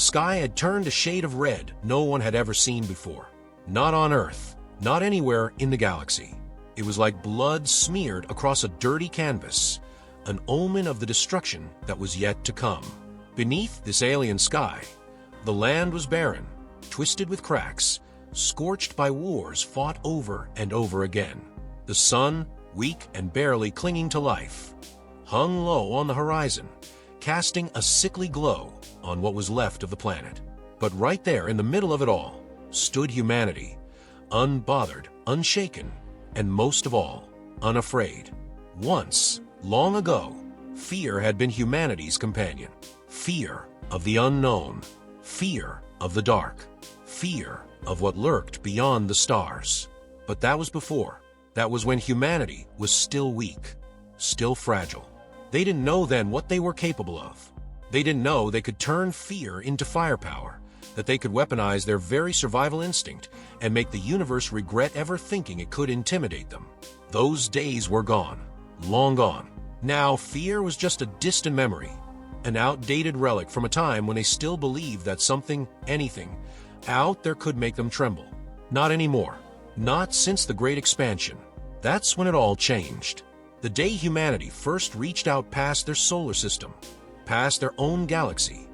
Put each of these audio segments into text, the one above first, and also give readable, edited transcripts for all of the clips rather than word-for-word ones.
sky had turned a shade of red no one had ever seen before. Not on Earth, not anywhere in the galaxy. It was like blood smeared across a dirty canvas, an omen of the destruction that was yet to come. Beneath this alien sky, the land was barren, twisted with cracks, scorched by wars fought over and over again. The sun, weak and barely clinging to life, hung low on the horizon, casting a sickly glow on what was left of the planet. But right there in the middle of it all stood humanity, unbothered, unshaken, and most of all, unafraid. Once, long ago, fear had been humanity's companion. Fear of the unknown, fear of the dark, fear of what lurked beyond the stars. But that was before. That was when humanity was still weak, still fragile. They didn't know then what they were capable of. They didn't know they could turn fear into firepower, that they could weaponize their very survival instinct and make the universe regret ever thinking it could intimidate them. Those days were gone, long gone. Now fear was just a distant memory, an outdated relic from a time when they still believed that something, anything, out there could make them tremble. Not anymore. Not since the Great Expansion. That's when it all changed. The day humanity first reached out past their solar system, past their own galaxy,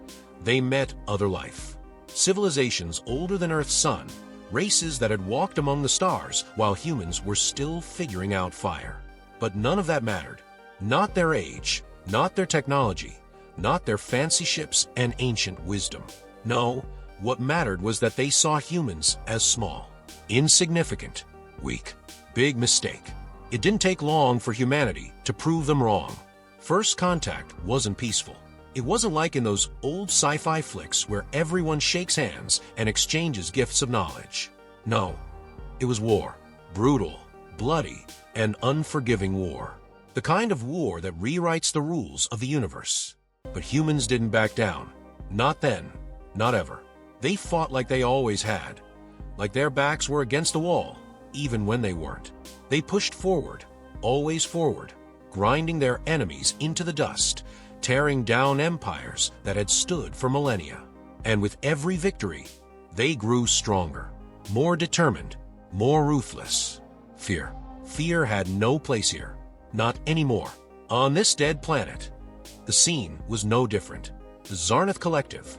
they met other life. Civilizations older than Earth's sun, races that had walked among the stars while humans were still figuring out fire. But none of that mattered. Not their age, not their technology, not their fancy ships and ancient wisdom. No, what mattered was that they saw humans as small, insignificant, weak. Big mistake. It didn't take long for humanity to prove them wrong. First contact wasn't peaceful. It wasn't like in those old sci-fi flicks where everyone shakes hands and exchanges gifts of knowledge. No, it was war. Brutal, bloody, and unforgiving war. The kind of war that rewrites the rules of the universe. But humans didn't back down. Not then, not ever. They fought like they always had. Like their backs were against the wall, even when they weren't. They pushed forward, always forward, grinding their enemies into the dust, tearing down empires that had stood for millennia. And with every victory, they grew stronger, more determined, more ruthless. Fear. Fear had no place here. Not anymore. On this dead planet, the scene was no different. The Zarnath Collective,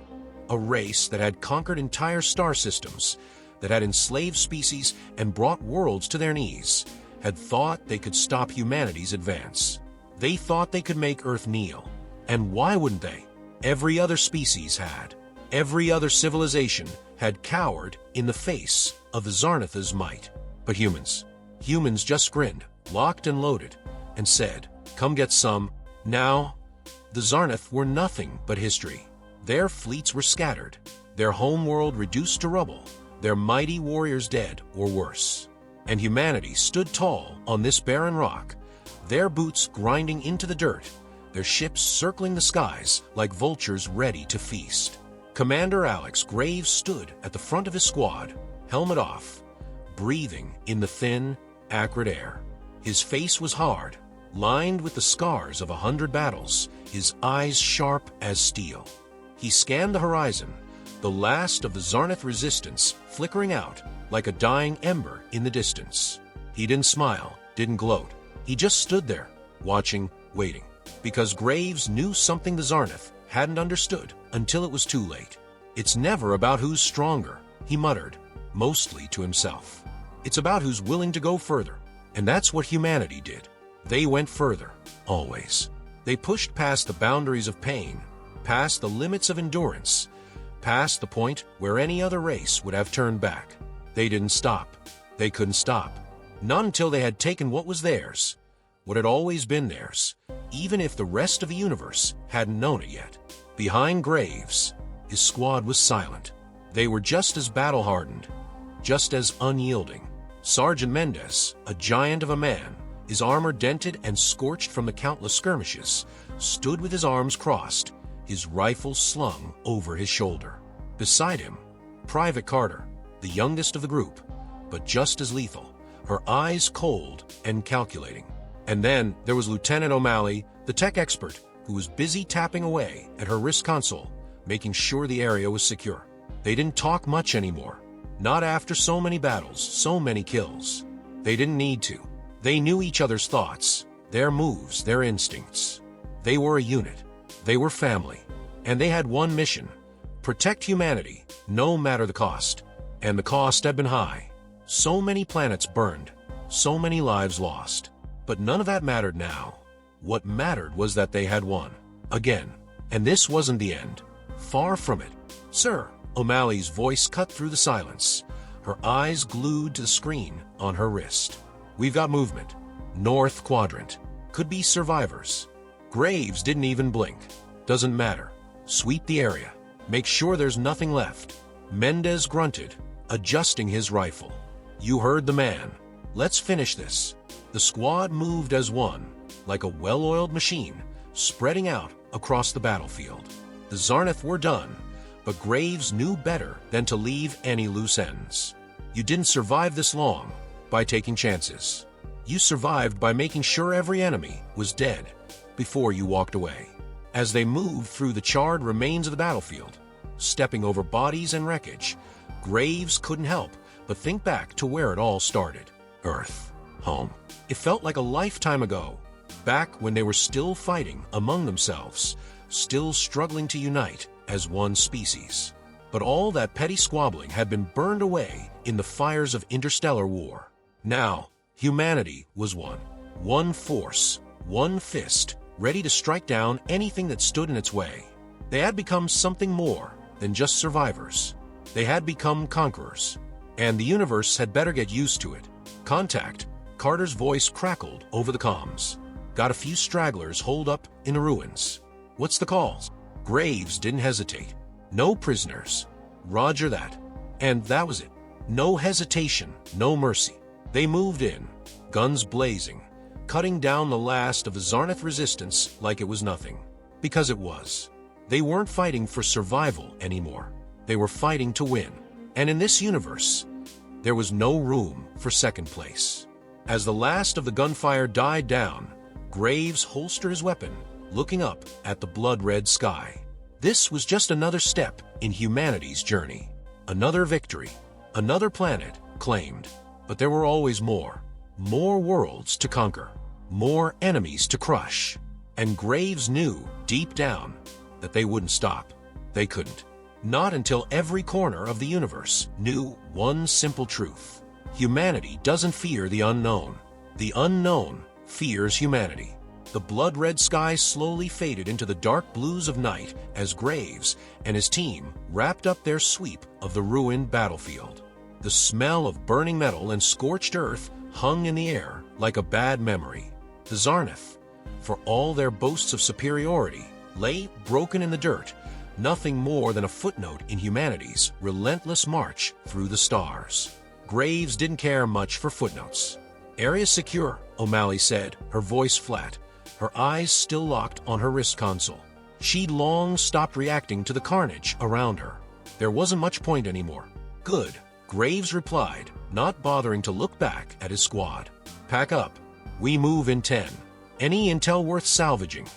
a race that had conquered entire star systems, that had enslaved species and brought worlds to their knees, had thought they could stop humanity's advance. They thought they could make Earth kneel. And why wouldn't they? Every other species had. Every other civilization had cowered in the face of the Zarnath's might. But humans just grinned, locked and loaded, and said, "Come get some." Now, the Zarnath were nothing but history. Their fleets were scattered, their homeworld reduced to rubble, their mighty warriors dead or worse. And humanity stood tall on this barren rock, their boots grinding into the dirt, their ships circling the skies like vultures ready to feast. Commander Alex Graves stood at the front of his squad, helmet off, breathing in the thin, acrid air. His face was hard, lined with the scars of 100 battles, his eyes sharp as steel. He scanned the horizon, the last of the Zarnath resistance flickering out like a dying ember in the distance. He didn't smile, didn't gloat. He just stood there, watching, waiting. Because Graves knew something the Zarnath hadn't understood until it was too late. "It's never about who's stronger," he muttered, mostly to himself. "It's about who's willing to go further." And that's what humanity did. They went further, always. They pushed past the boundaries of pain, past the limits of endurance, past the point where any other race would have turned back. They didn't stop. They couldn't stop. Not until they had taken what was theirs, what had always been theirs, even if the rest of the universe hadn't known it yet. Behind Graves, his squad was silent. They were just as battle-hardened, just as unyielding. Sergeant Mendez, a giant of a man, his armor dented and scorched from the countless skirmishes, stood with his arms crossed, his rifle slung over his shoulder. Beside him, Private Carter, the youngest of the group, but just as lethal, her eyes cold and calculating. And then there was Lieutenant O'Malley, the tech expert, who was busy tapping away at her wrist console, making sure the area was secure. They didn't talk much anymore. Not after so many battles, so many kills. They didn't need to. They knew each other's thoughts, their moves, their instincts. They were a unit. They were family. And they had one mission: protect humanity, no matter the cost. And the cost had been high. So many planets burned, so many lives lost. But none of that mattered now. What mattered was that they had won. Again. And this wasn't the end. Far from it. "Sir," O'Malley's voice cut through the silence, her eyes glued to the screen on her wrist. "We've got movement. North quadrant. Could be survivors." Graves didn't even blink. "Doesn't matter. Sweep the area. Make sure there's nothing left." Mendez grunted, adjusting his rifle. "You heard the man. Let's finish this." The squad moved as one, like a well-oiled machine, spreading out across the battlefield. The Zarnath were done, but Graves knew better than to leave any loose ends. You didn't survive this long by taking chances. You survived by making sure every enemy was dead before you walked away. As they moved through the charred remains of the battlefield, stepping over bodies and wreckage, Graves couldn't help but think back to where it all started. Earth. Home. It felt like a lifetime ago, back when they were still fighting among themselves, still struggling to unite as one species. But all that petty squabbling had been burned away in the fires of interstellar war. Now, humanity was one. One force, one fist, ready to strike down anything that stood in its way. They had become something more than just survivors. They had become conquerors. And the universe had better get used to it. "Contact." Carter's voice crackled over the comms. "Got a few stragglers holed up in the ruins." "What's the calls?" Graves didn't hesitate. "No prisoners." "Roger that." And that was it. No hesitation, no mercy. They moved in, guns blazing, cutting down the last of the Zarnath resistance like it was nothing. Because it was. They weren't fighting for survival anymore. They were fighting to win. And in this universe, there was no room for second place. As the last of the gunfire died down, Graves holstered his weapon, looking up at the blood-red sky. This was just another step in humanity's journey. Another victory, another planet claimed. But there were always more. More worlds to conquer. More enemies to crush. And Graves knew, deep down, that they wouldn't stop. They couldn't. Not until every corner of the universe knew one simple truth. Humanity doesn't fear the unknown. The unknown fears humanity. The blood-red sky slowly faded into the dark blues of night as Graves and his team wrapped up their sweep of the ruined battlefield. The smell of burning metal and scorched earth hung in the air like a bad memory. The Zarnath, for all their boasts of superiority, lay broken in the dirt, nothing more than a footnote in humanity's relentless march through the stars. Graves didn't care much for footnotes. "Area secure," O'Malley said, her voice flat, her eyes still locked on her wrist console. She'd long stopped reacting to the carnage around her. There wasn't much point anymore. "Good," Graves replied, not bothering to look back at his squad. "Pack up. We move in 10. Any intel worth salvaging?"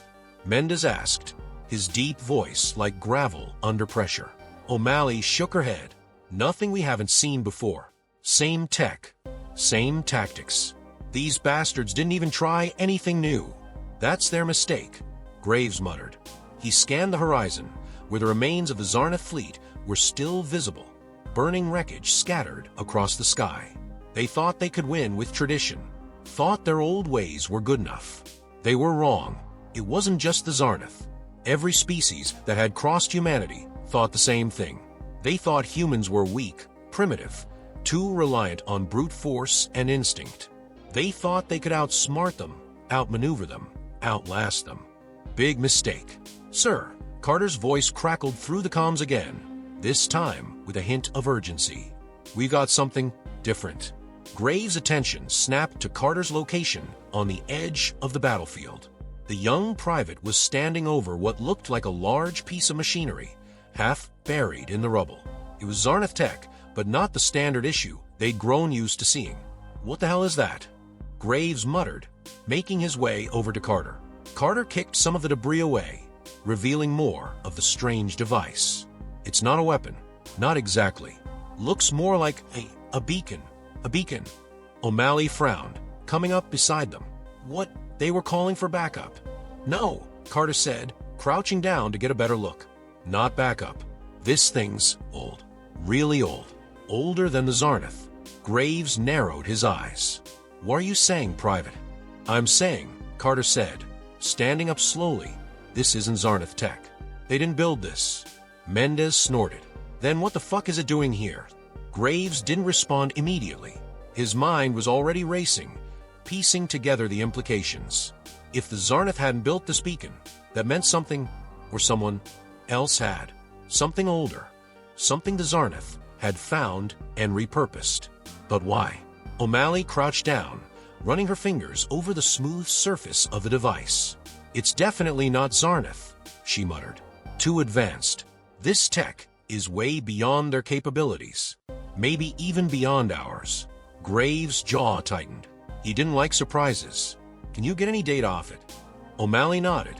Mendez asked, his deep voice like gravel under pressure. O'Malley shook her head. "Nothing we haven't seen before. Same tech, same tactics. These bastards didn't even try anything new." "That's their mistake," Graves muttered. He scanned the horizon, where the remains of the Zarnath fleet were still visible, burning wreckage scattered across the sky. They thought they could win with tradition, thought their old ways were good enough. They were wrong. It wasn't just the Zarnath. Every species that had crossed humanity thought the same thing. They thought humans were weak, primitive, too reliant on brute force and instinct. They thought they could outsmart them, outmaneuver them, outlast them. Big mistake. "Sir," Carter's voice crackled through the comms again, this time with a hint of urgency. "We got something different." Graves' attention snapped to Carter's location on the edge of the battlefield. The young private was standing over what looked like a large piece of machinery, half buried in the rubble. It was Zarnath tech, but not the standard issue they'd grown used to seeing. "What the hell is that?" Graves muttered, making his way over to Carter. Carter kicked some of the debris away, revealing more of the strange device. It's not a weapon. Not exactly. Looks more like a beacon. A beacon. O'Malley frowned, coming up beside them. What? They were calling for backup. No, Carter said, crouching down to get a better look. Not backup. This thing's old. Really old. Older than the Zarnath. Graves narrowed his eyes. What are you saying, Private? I'm saying, Carter said, standing up slowly, this isn't Zarnath tech. They didn't build this. Mendez snorted. Then what the fuck is it doing here? Graves didn't respond immediately. His mind was already racing, piecing together the implications. If the Zarnath hadn't built this beacon, that meant something, or someone else had. Something older. Something the Zarnath had found and repurposed. But why? O'Malley crouched down, running her fingers over the smooth surface of the device. It's definitely not Zarnath, she muttered. Too advanced. This tech is way beyond their capabilities. Maybe even beyond ours. Graves' jaw tightened. He didn't like surprises. Can you get any data off it? O'Malley nodded,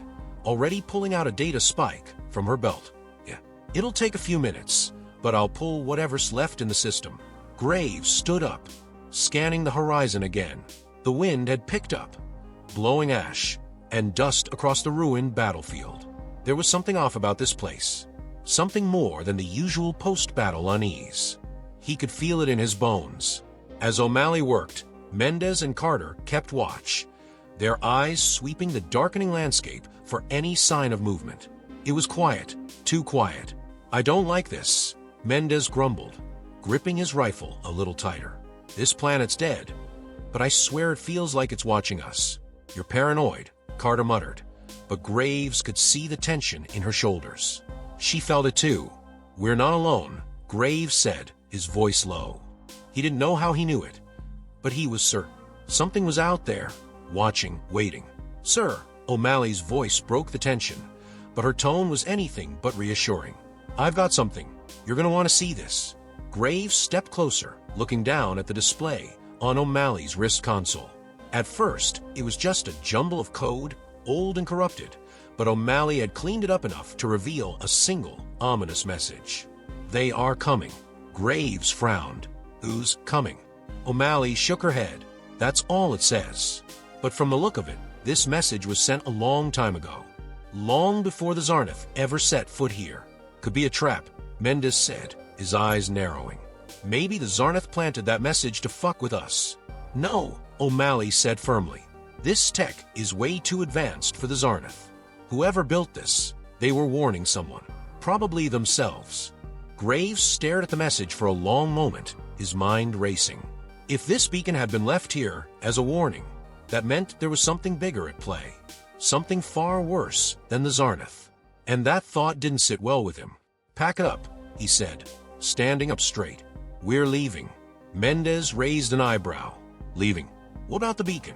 already pulling out a data spike from her belt. Yeah, it'll take a few minutes, but I'll pull whatever's left in the system. Graves stood up, scanning the horizon again. The wind had picked up, blowing ash and dust across the ruined battlefield. There was something off about this place. Something more than the usual post-battle unease. He could feel it in his bones. As O'Malley worked, Mendez and Carter kept watch, their eyes sweeping the darkening landscape for any sign of movement. It was quiet, too quiet. I don't like this, Mendez grumbled, gripping his rifle a little tighter. This planet's dead, but I swear it feels like it's watching us. You're paranoid, Carter muttered, but Graves could see the tension in her shoulders. She felt it too. We're not alone, Graves said, his voice low. He didn't know how he knew it, but he was certain. Something was out there, watching, waiting. Sir, O'Malley's voice broke the tension, but her tone was anything but reassuring. I've got something. You're going to want to see this. Graves stepped closer, looking down at the display on O'Malley's wrist console. At first, it was just a jumble of code, old and corrupted, but O'Malley had cleaned it up enough to reveal a single, ominous message. They are coming. Graves frowned. Who's coming? O'Malley shook her head. That's all it says. But from the look of it, this message was sent a long time ago. Long before the Zarnath ever set foot here. Could be a trap, Mendez said, his eyes narrowing. Maybe the Zarnath planted that message to fuck with us. No, O'Malley said firmly. This tech is way too advanced for the Zarnath. Whoever built this, they were warning someone. Probably themselves. Graves stared at the message for a long moment, his mind racing. If this beacon had been left here as a warning, that meant there was something bigger at play. Something far worse than the Zarnath. And that thought didn't sit well with him. Pack it up, he said, standing up straight. We're leaving. Mendez raised an eyebrow. Leaving. What about the beacon?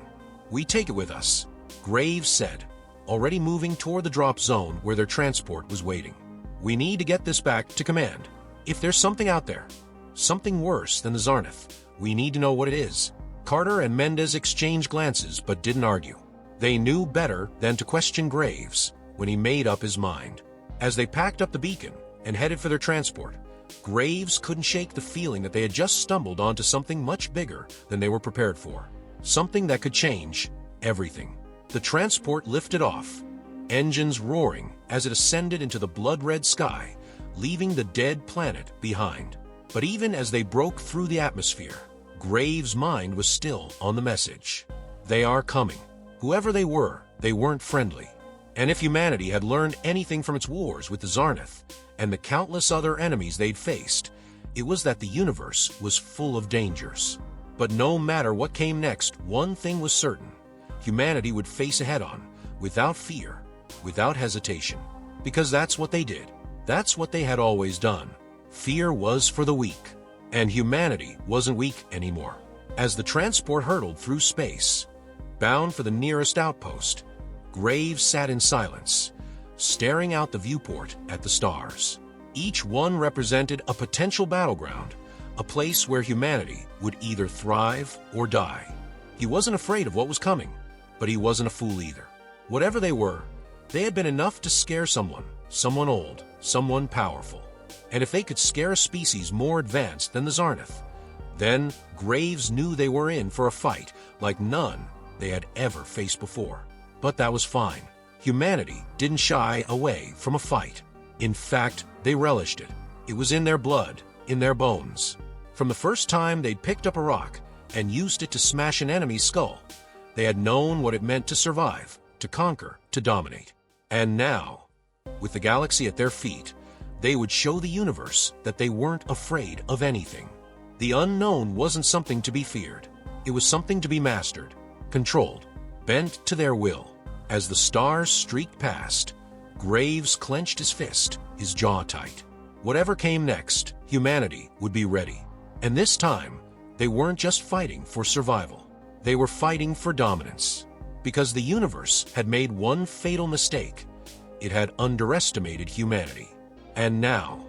We take it with us, Graves said, already moving toward the drop zone where their transport was waiting. We need to get this back to command. If there's something out there, something worse than the Zarnath, we need to know what it is. Carter and Mendez exchanged glances but didn't argue. They knew better than to question Graves when he made up his mind. As they packed up the beacon and headed for their transport, Graves couldn't shake the feeling that they had just stumbled onto something much bigger than they were prepared for. Something that could change everything. The transport lifted off, engines roaring as it ascended into the blood-red sky, leaving the dead planet behind. But even as they broke through the atmosphere, Graves' mind was still on the message. They are coming. Whoever they were, they weren't friendly. And if humanity had learned anything from its wars with the Zarnath and the countless other enemies they'd faced, it was that the universe was full of dangers. But no matter what came next, one thing was certain. Humanity would face it head-on, without fear, without hesitation. Because that's what they did. That's what they had always done. Fear was for the weak. And humanity wasn't weak anymore. As the transport hurtled through space, bound for the nearest outpost, Graves sat in silence, staring out the viewport at the stars. Each one represented a potential battleground, a place where humanity would either thrive or die. He wasn't afraid of what was coming, but he wasn't a fool either. Whatever they were, They had been enough to scare someone old, someone powerful. And if they could scare a species more advanced than the Zarnath, then Graves knew they were in for a fight like none they had ever faced before. But that was fine. Humanity didn't shy away from a fight. In fact, they relished it. It was in their blood, in their bones. From the first time they'd picked up a rock and used it to smash an enemy's skull, they had known what it meant to survive, to conquer, to dominate. And now, with the galaxy at their feet, they would show the universe that they weren't afraid of anything. The unknown wasn't something to be feared. It was something to be mastered, controlled, bent to their will. As the stars streaked past, Graves clenched his fist, his jaw tight. Whatever came next, humanity would be ready. And this time, they weren't just fighting for survival. They were fighting for dominance. Because the universe had made one fatal mistake. It had underestimated humanity. And now,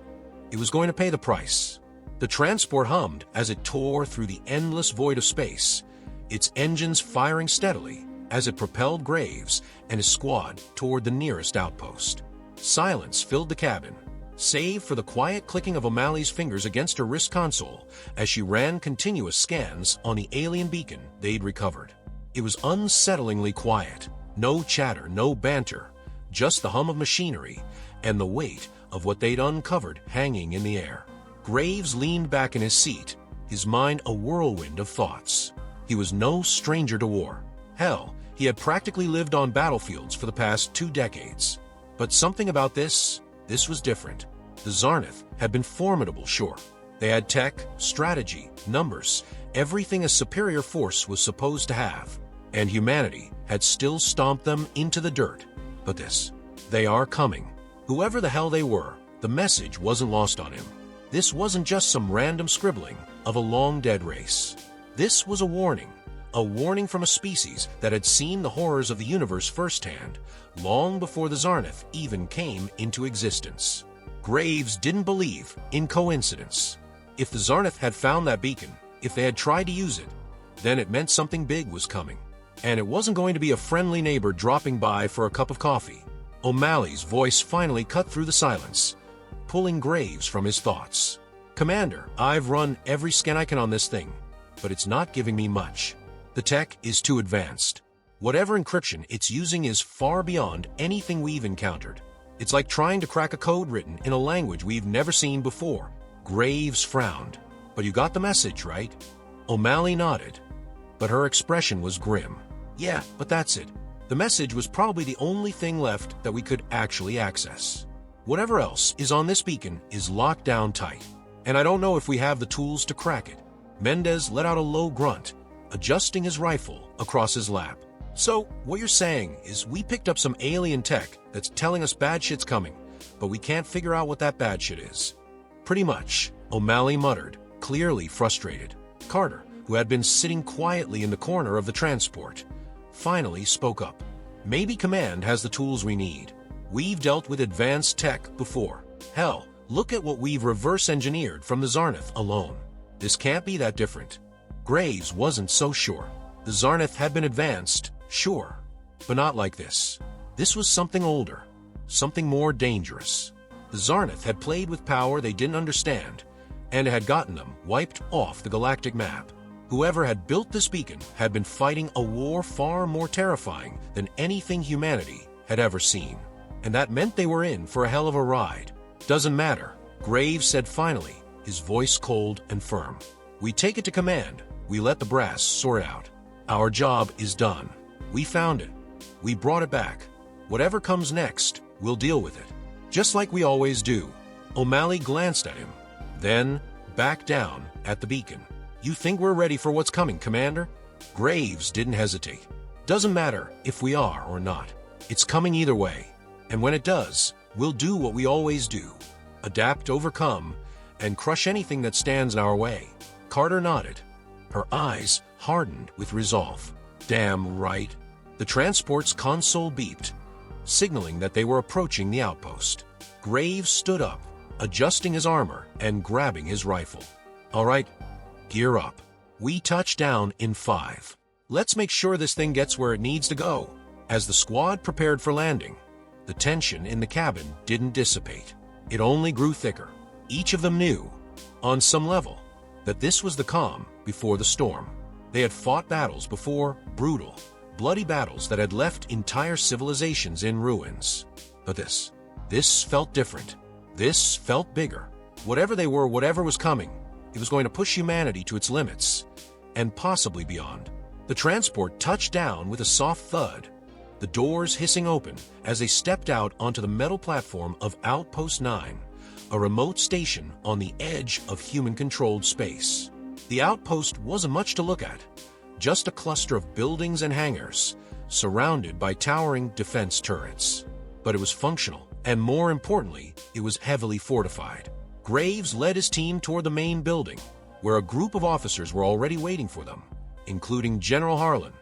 it was going to pay the price. The transport hummed as it tore through the endless void of space, its engines firing steadily as it propelled Graves and his squad toward the nearest outpost. Silence filled the cabin, save for the quiet clicking of O'Malley's fingers against her wrist console as she ran continuous scans on the alien beacon they'd recovered. It was unsettlingly quiet. No chatter, no banter, just the hum of machinery and the weight of what they'd uncovered hanging in the air. Graves leaned back in his seat, his mind a whirlwind of thoughts. He was no stranger to war. Hell, he had practically lived on battlefields for the past 2 decades. But something about this was different. The Zarnath had been formidable, sure. They had tech, strategy, numbers, everything a superior force was supposed to have. And humanity had still stomped them into the dirt. But they are coming. Whoever the hell they were, the message wasn't lost on him. This wasn't just some random scribbling of a long-dead race. This was a warning from a species that had seen the horrors of the universe firsthand, long before the Zarnath even came into existence. Graves didn't believe in coincidence. If the Zarnath had found that beacon, if they had tried to use it, then it meant something big was coming. And it wasn't going to be a friendly neighbor dropping by for a cup of coffee. O'Malley's voice finally cut through the silence, pulling Graves from his thoughts. "Commander, I've run every scan I can on this thing, but it's not giving me much. The tech is too advanced. Whatever encryption it's using is far beyond anything we've encountered. It's like trying to crack a code written in a language we've never seen before." Graves frowned. "But you got the message, right?" O'Malley nodded, but her expression was grim. "Yeah, but that's it. The message was probably the only thing left that we could actually access. Whatever else is on this beacon is locked down tight, and I don't know if we have the tools to crack it." Mendez let out a low grunt, adjusting his rifle across his lap. "So, what you're saying is we picked up some alien tech that's telling us bad shit's coming, but we can't figure out what that bad shit is." "Pretty much," O'Malley muttered, clearly frustrated. Carter, who had been sitting quietly in the corner of the transport, finally spoke up. "Maybe Command has the tools we need. We've dealt with advanced tech before. Hell, look at what we've reverse-engineered from the Zarnath alone. This can't be that different." Graves wasn't so sure. The Zarnath had been advanced, sure, but not like this. This was something older, something more dangerous. The Zarnath had played with power they didn't understand, and it had gotten them wiped off the galactic map. Whoever had built this beacon had been fighting a war far more terrifying than anything humanity had ever seen. And that meant they were in for a hell of a ride. "Doesn't matter," Graves said finally, his voice cold and firm. "We take it to Command. We let the brass sort it out. Our job is done. We found it. We brought it back. Whatever comes next, we'll deal with it. Just like we always do." O'Malley glanced at him, then back down at the beacon. "You think we're ready for what's coming, Commander?" Graves didn't hesitate. "Doesn't matter if we are or not. It's coming either way. And when it does, we'll do what we always do. Adapt, overcome, and crush anything that stands in our way." Carter nodded. Her eyes hardened with resolve. "Damn right." The transport's console beeped, signaling that they were approaching the outpost. Graves stood up, adjusting his armor and grabbing his rifle. "All right, gear up. We touch down in 5. Let's make sure this thing gets where it needs to go." As the squad prepared for landing, The tension in the cabin didn't dissipate. It only grew thicker. Each of them knew, on some level, that this was the calm before the storm. They had fought battles before, brutal, bloody battles that had left entire civilizations in ruins. But this felt different. This felt bigger. Whatever they were, whatever was coming, it was going to push humanity to its limits, and possibly beyond. The transport touched down with a soft thud, the doors hissing open as they stepped out onto the metal platform of Outpost 9, a remote station on the edge of human-controlled space. The outpost wasn't much to look at, just a cluster of buildings and hangars, surrounded by towering defense turrets. But it was functional, and more importantly, it was heavily fortified. Graves led his team toward the main building, where a group of officers were already waiting for them, including General Harlan,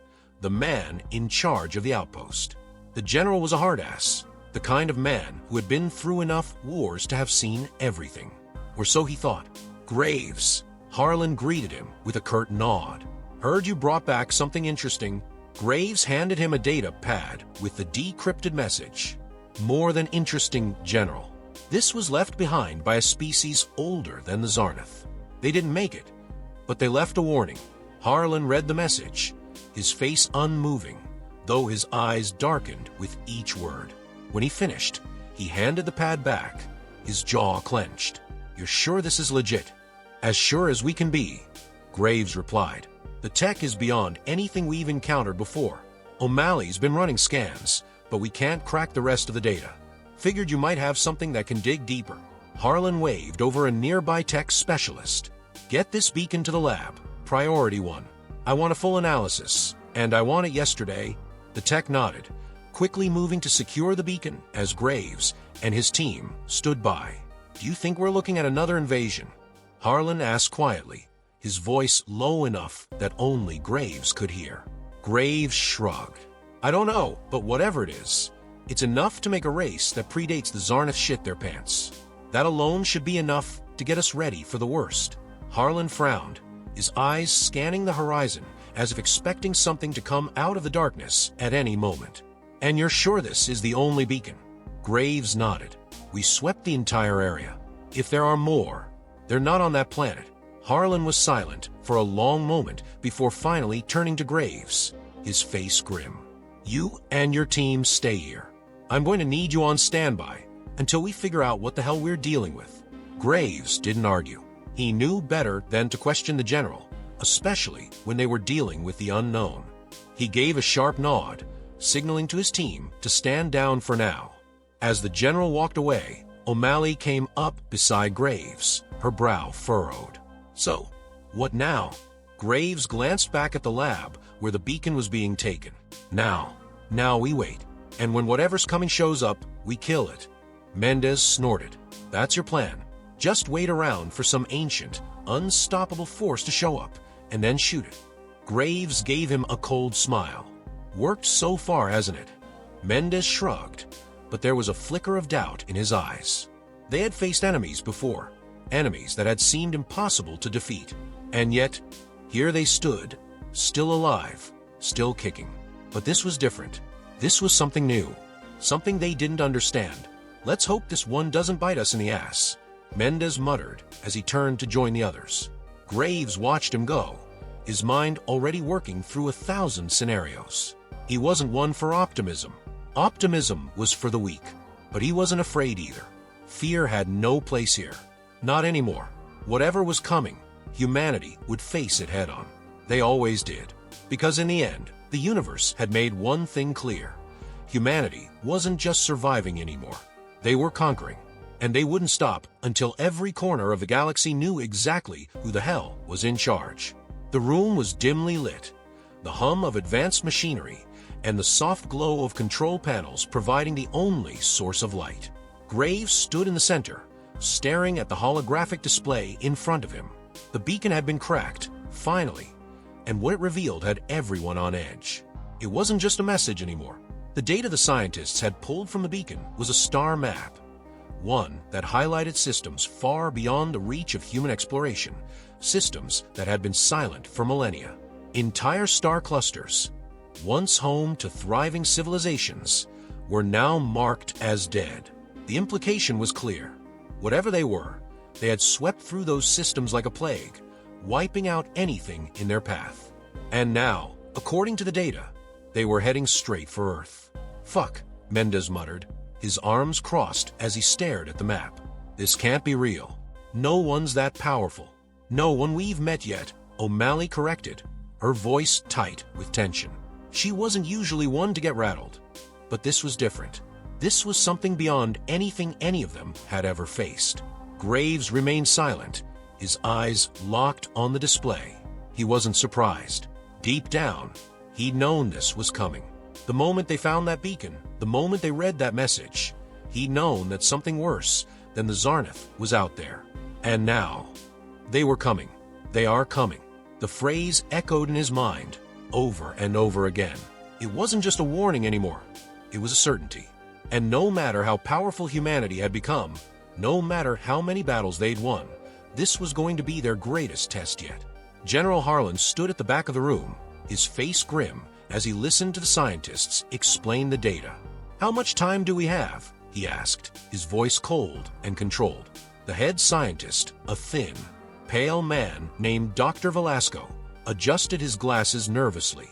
the man in charge of the outpost. The general was a hard-ass, the kind of man who had been through enough wars to have seen everything. Or so he thought. "Graves." Harlan greeted him with a curt nod. "Heard you brought back something interesting." Graves handed him a data pad with the decrypted message. "More than interesting, General. This was left behind by a species older than the Zarnath. They didn't make it, but they left a warning." Harlan read the message, his face unmoving, though his eyes darkened with each word. When he finished, he handed the pad back, his jaw clenched. "You're sure this is legit?" "As sure as we can be," Graves replied. "The tech is beyond anything we've encountered before. O'Malley's been running scans, but we can't crack the rest of the data. Figured you might have something that can dig deeper." Harlan waved over a nearby tech specialist. "Get this beacon to the lab. Priority 1. I want a full analysis, and I want it yesterday." The tech nodded, quickly moving to secure the beacon as Graves and his team stood by. "Do you think we're looking at another invasion?" Harlan asked quietly, his voice low enough that only Graves could hear. Graves shrugged. "I don't know, but whatever it is, it's enough to make a race that predates the Zarnath shit their pants. That alone should be enough to get us ready for the worst." Harlan frowned, his eyes scanning the horizon as if expecting something to come out of the darkness at any moment. "And you're sure this is the only beacon?" Graves nodded. "We swept the entire area. If there are more, they're not on that planet." Harlan was silent for a long moment before finally turning to Graves, his face grim. "You and your team stay here. I'm going to need you on standby until we figure out what the hell we're dealing with." Graves didn't argue. He knew better than to question the general, especially when they were dealing with the unknown. He gave a sharp nod, signaling to his team to stand down for now. As the general walked away, O'Malley came up beside Graves, her brow furrowed. "So, what now?" Graves glanced back at the lab where the beacon was being taken. Now we wait. And when whatever's coming shows up, we kill it." Mendez snorted. "That's your plan. Just wait around for some ancient, unstoppable force to show up, and then shoot it." Graves gave him a cold smile. "Worked so far, hasn't it?" Mendez shrugged, but there was a flicker of doubt in his eyes. They had faced enemies before, enemies that had seemed impossible to defeat. And yet, here they stood, still alive, still kicking. But this was different. This was something new, something they didn't understand. "Let's hope this one doesn't bite us in the ass," Mendez muttered as he turned to join the others. Graves watched him go, his mind already working through 1,000 scenarios. He wasn't one for optimism. Optimism was for the weak, but he wasn't afraid either. Fear had no place here. Not anymore. Whatever was coming, humanity would face it head-on. They always did. Because in the end, the universe had made one thing clear. Humanity wasn't just surviving anymore. They were conquering. And they wouldn't stop until every corner of the galaxy knew exactly who the hell was in charge. The room was dimly lit, the hum of advanced machinery, and the soft glow of control panels providing the only source of light. Graves stood in the center, staring at the holographic display in front of him. The beacon had been cracked, finally, and what it revealed had everyone on edge. It wasn't just a message anymore. The data the scientists had pulled from the beacon was a star map, one that highlighted systems far beyond the reach of human exploration, systems that had been silent for millennia. Entire star clusters, once home to thriving civilizations, were now marked as dead. The implication was clear. Whatever they were, they had swept through those systems like a plague, wiping out anything in their path. And now, according to the data, they were heading straight for Earth. "Fuck," Mendez muttered, his arms crossed as he stared at the map. "This can't be real. No one's that powerful. No one we've met yet," O'Malley corrected, her voice tight with tension. She wasn't usually one to get rattled, but this was different. This was something beyond anything any of them had ever faced. Graves remained silent, his eyes locked on the display. He wasn't surprised. Deep down, he'd known this was coming. The moment they found that beacon, the moment they read that message, he'd known that something worse than the Zarnath was out there. And now, they were coming. They are coming. The phrase echoed in his mind, over and over again. It wasn't just a warning anymore. It was a certainty. And no matter how powerful humanity had become, no matter how many battles they'd won, this was going to be their greatest test yet. General Harlan stood at the back of the room, his face grim, as he listened to the scientists explain the data. "How much time do we have?" he asked, his voice cold and controlled. The head scientist, a thin, pale man named Dr. Velasco, adjusted his glasses nervously.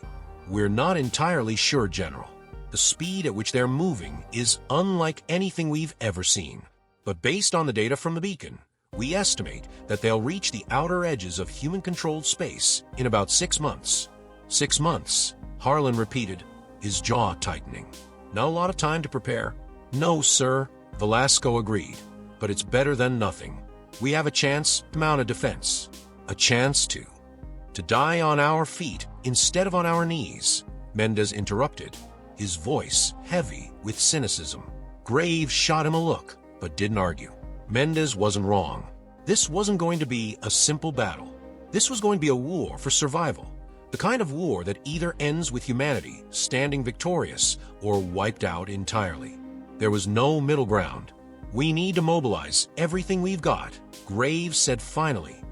"We're not entirely sure, General. The speed at which they're moving is unlike anything we've ever seen. But based on the data from the beacon, we estimate that they'll reach the outer edges of human-controlled space in about 6 months. 6 months, Harlan repeated, his jaw tightening. Not a lot of time to prepare. No, sir, Velasco agreed, but it's better than nothing. We have a chance to mount a defense. A chance to die on our feet instead of on our knees, Mendez interrupted, his voice heavy with cynicism. Graves shot him a look, but didn't argue. Mendez wasn't wrong. This wasn't going to be a simple battle. This was going to be a war for survival. The kind of war that either ends with humanity standing victorious or wiped out entirely. There was no middle ground. "We need to mobilize everything we've got," Graves said finally,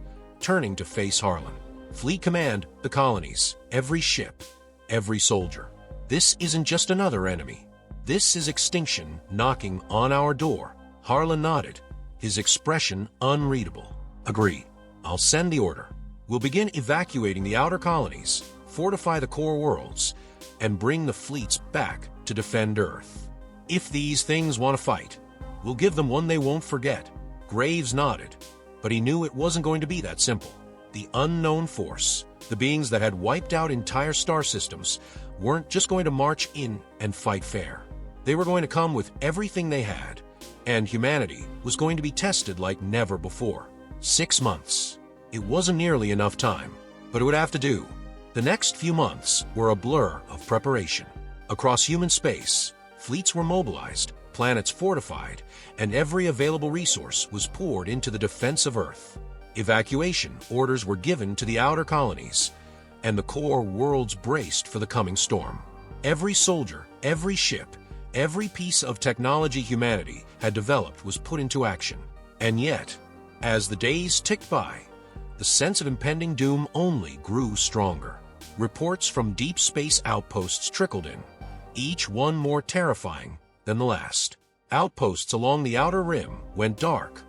turning to face Harlan. "Fleet command, the colonies, every ship, every soldier. This isn't just another enemy. This is extinction knocking on our door." Harlan nodded, his expression unreadable. "Agree. I'll send the order. We'll begin evacuating the outer colonies, fortify the core worlds, and bring the fleets back to defend Earth. If these things want to fight, we'll give them one they won't forget." Graves nodded, but he knew it wasn't going to be that simple. The unknown force, the beings that had wiped out entire star systems, weren't just going to march in and fight fair. They were going to come with everything they had, and humanity was going to be tested like never before. 6 months. It wasn't nearly enough time, but it would have to do. The next few months were a blur of preparation. Across human space, fleets were mobilized, planets fortified, and every available resource was poured into the defense of Earth. Evacuation orders were given to the outer colonies, and the core worlds braced for the coming storm. Every soldier, every ship, every piece of technology humanity had developed was put into action. And yet, as the days ticked by, the sense of impending doom only grew stronger. Reports from deep space outposts trickled in, each one more terrifying than the last. Outposts along the outer rim went dark,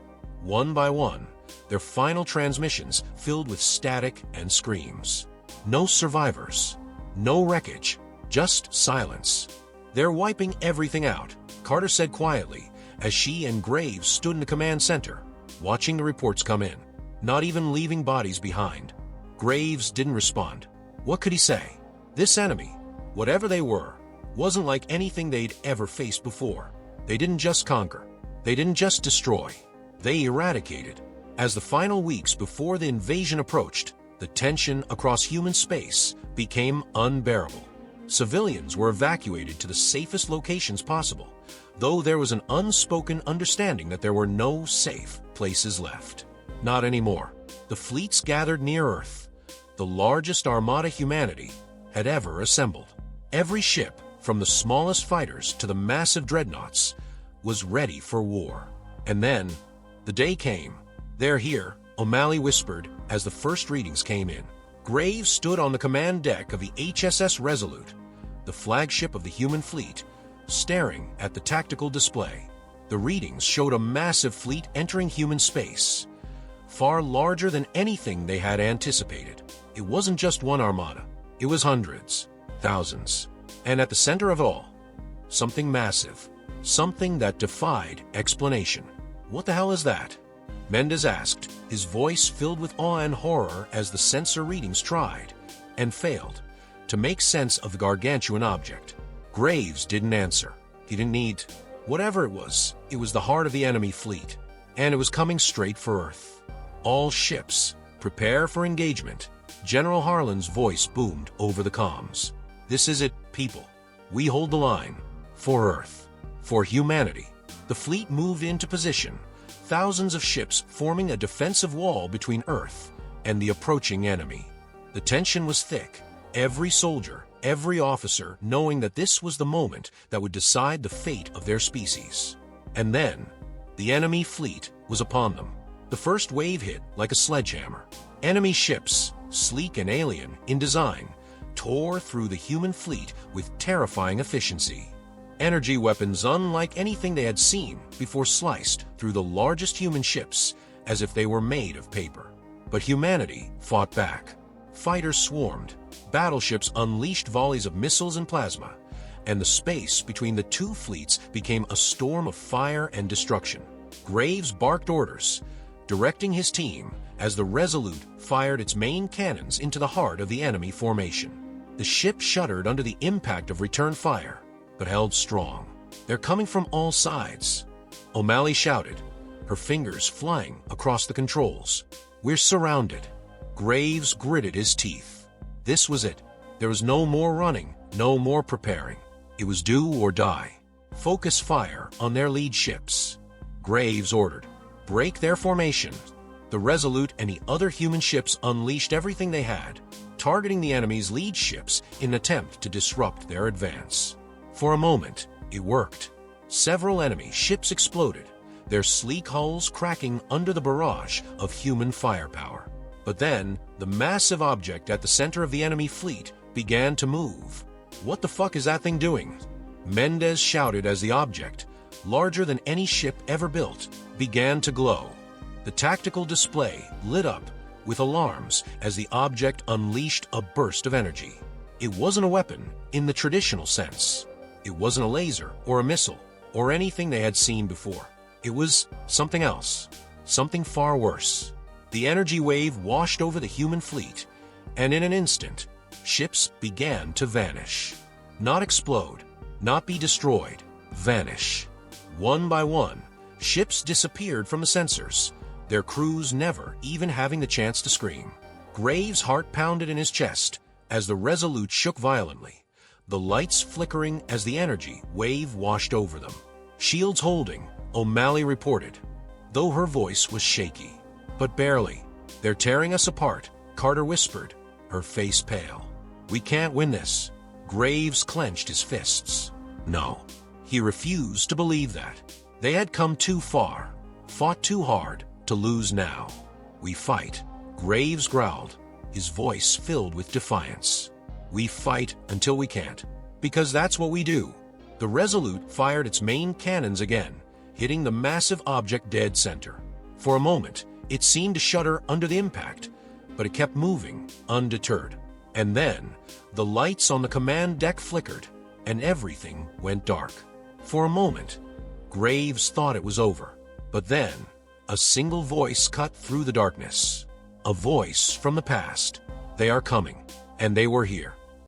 one by one, their final transmissions filled with static and screams. No survivors, no wreckage, just silence. "They're wiping everything out," Carter said quietly as she and Graves stood in the command center, watching the reports come in, not even leaving bodies behind. Graves didn't respond. What could he say? This enemy, whatever they were, wasn't like anything they'd ever faced before. They didn't just conquer. They didn't just destroy. They eradicated. As the final weeks before the invasion approached, the tension across human space became unbearable. Civilians were evacuated to the safest locations possible, though there was an unspoken understanding that there were no safe places left. Not anymore. The fleets gathered near Earth, the largest armada humanity had ever assembled. Every ship, from the smallest fighters to the massive dreadnoughts, was ready for war. And then, the day came. "They're here," O'Malley whispered as the first readings came in. Graves stood on the command deck of the HSS Resolute, the flagship of the human fleet, staring at the tactical display. The readings showed a massive fleet entering human space, far larger than anything they had anticipated. It wasn't just one armada. It was hundreds, thousands. And at the center of it all, something massive, something that defied explanation. "What the hell is that?" Mendez asked, his voice filled with awe and horror as the sensor readings tried, and failed, to make sense of the gargantuan object. Graves didn't answer. He didn't need. Whatever it was the heart of the enemy fleet, and it was coming straight for Earth. "All ships, prepare for engagement." General Harlan's voice boomed over the comms. "This is it, people. We hold the line. For Earth. For humanity." The fleet moved into position, thousands of ships forming a defensive wall between Earth and the approaching enemy. The tension was thick. Every soldier, every officer knowing that this was the moment that would decide the fate of their species. And then, the enemy fleet was upon them. The first wave hit like a sledgehammer. Enemy ships, sleek and alien in design, tore through the human fleet with terrifying efficiency. Energy weapons unlike anything they had seen before sliced through the largest human ships as if they were made of paper. But humanity fought back. Fighters swarmed, battleships unleashed volleys of missiles and plasma, and the space between the two fleets became a storm of fire and destruction. Graves barked orders, directing his team as the Resolute fired its main cannons into the heart of the enemy formation. The ship shuddered under the impact of return fire, but held strong. "They're coming from all sides," O'Malley shouted, her fingers flying across the controls. "We're surrounded." Graves gritted his teeth. This was it. There was no more running, no more preparing. It was do or die. "Focus fire on their lead ships," Graves ordered. "Break their formation." The Resolute and the other human ships unleashed everything they had, targeting the enemy's lead ships in an attempt to disrupt their advance. For a moment, it worked. Several enemy ships exploded, their sleek hulls cracking under the barrage of human firepower. But then, the massive object at the center of the enemy fleet began to move. "What the fuck is that thing doing?" Mendez shouted as the object, larger than any ship ever built, began to glow. The tactical display lit up with alarms as the object unleashed a burst of energy. It wasn't a weapon in the traditional sense. It wasn't a laser or a missile or anything they had seen before. It was something else, something far worse. The energy wave washed over the human fleet, and in an instant, ships began to vanish. Not explode, not be destroyed, vanish. One by one, ships disappeared from the sensors, their crews never even having the chance to scream. Graves' heart pounded in his chest as the Resolute shook violently, the lights flickering as the energy wave washed over them. "Shields holding," O'Malley reported, though her voice was shaky. "But barely. They're tearing us apart," Carter whispered, her face pale. "We can't win this." Graves clenched his fists. No, he refused to believe that. They had come too far, fought too hard to lose now. "We fight," Graves growled, his voice filled with defiance. "We fight until we can't, because that's what we do." The Resolute fired its main cannons again, hitting the massive object dead center. For a moment, it seemed to shudder under the impact, but it kept moving, undeterred. And then, the lights on the command deck flickered, and everything went dark. For a moment, Graves thought it was over. But then, a single voice cut through the darkness. A voice from the past. "They are coming, and they were here."